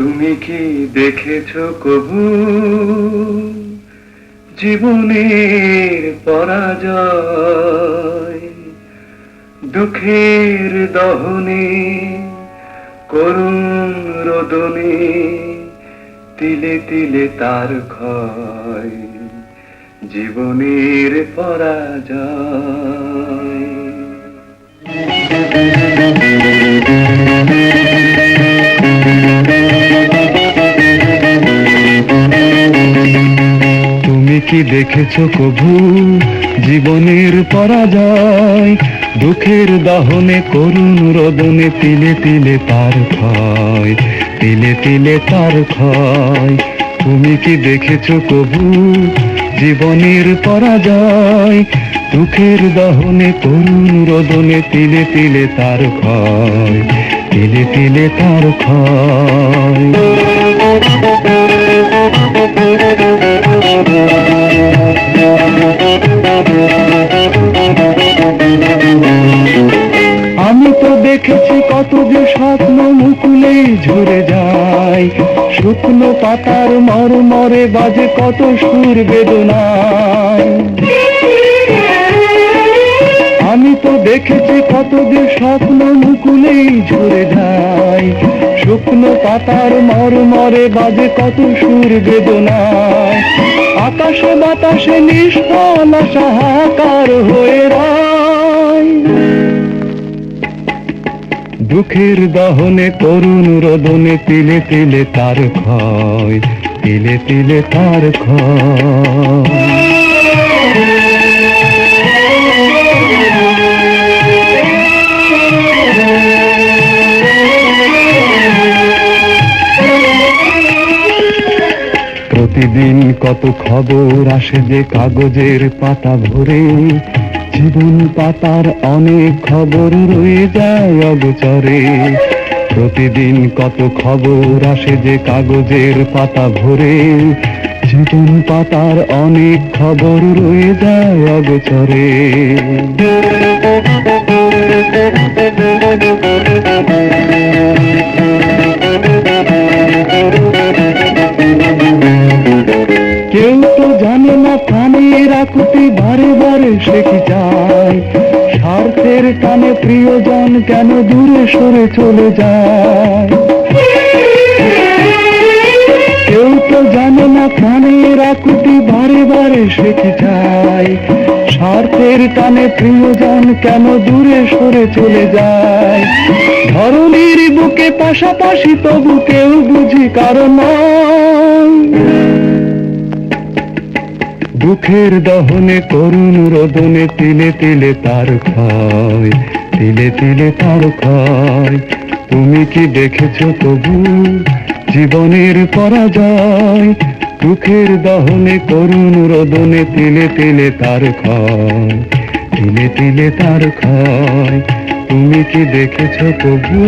তুমি কি দেখেছো কবু জীবনের পরাজয়? দুঃখের দহনে করুণ রোদনে তিলে তিলে তার ক্ষয়, জীবনের পরাজয়। তুমি কি দেখেছো কবু জীবনের পরাজয়? দুঃখের দহনে করুণ রোদনে তিলে তিলে তার ক্ষয়, তিলে তিলে তার ক্ষয়। তুমি কি দেখেছো কবু জীবনের পরাজয়? দুঃখের দহনে করুণ রোদনে তিলে তিলে তার ক্ষয়, তিলে তিলে তার ক্ষয়। আমি তো দেখেছি কত যে স্বপ্ন মুকুলেই ঝরে যায়, শুকনো পাতার মরমরে বাজে কত সুর বেদনায়। আমি তো দেখেছি কত যে স্বপ্ন মুকুলেই ঝরে যায়, শুকনো পাতার মরমরে বাজে কত সুর বেদনায়। আকাশে বাতাসে নিষ্ফল আশা হাহাকার হয়ে রয়, দুঃখের দহনে করুণ রোদনে তিলে তিলে তার ক্ষয়, তিলে তিলে তার ক্ষয়। প্রতিদিন কত খবর আসে যে কাগজের পাতা ভরে, জীবন পাতার অনেক খবর রয়ে যায় অগোচরে। প্রতিদিন কত খবর আসে যে কাগজের পাতা ভরে, জীবন পাতার অনেক খবর রয়ে যায় অগোচরে। কেউ তো জানে না প্রাণের আকুতি বারে বারে সে কি যায়, স্বার্থের টানে প্রিয়জন কেন দূরে সরে চলে যায়। কেউ তো জানে না প্রাণের আকুতি বারে বারে সে কি যায়, স্বার্থের টানে প্রিয়জন কেন দূরে সরে চলে যায়। ধরনীর বুকে পাশাপাশি তবু কেউ বুঝি কারণ দুঃখের দহনে করুণ রোদনে তিলে তিলে তার ক্ষয়, তিলে তিলে তার ক্ষয়। তুমি কি দেখেছো তবু জীবনের পরাজয়? দুঃখের দহনে করুণ রোদনে তিলে তিলে তার ক্ষয়, তিলে তিলে তার ক্ষয়। তুমি কি দেখেছো তবু?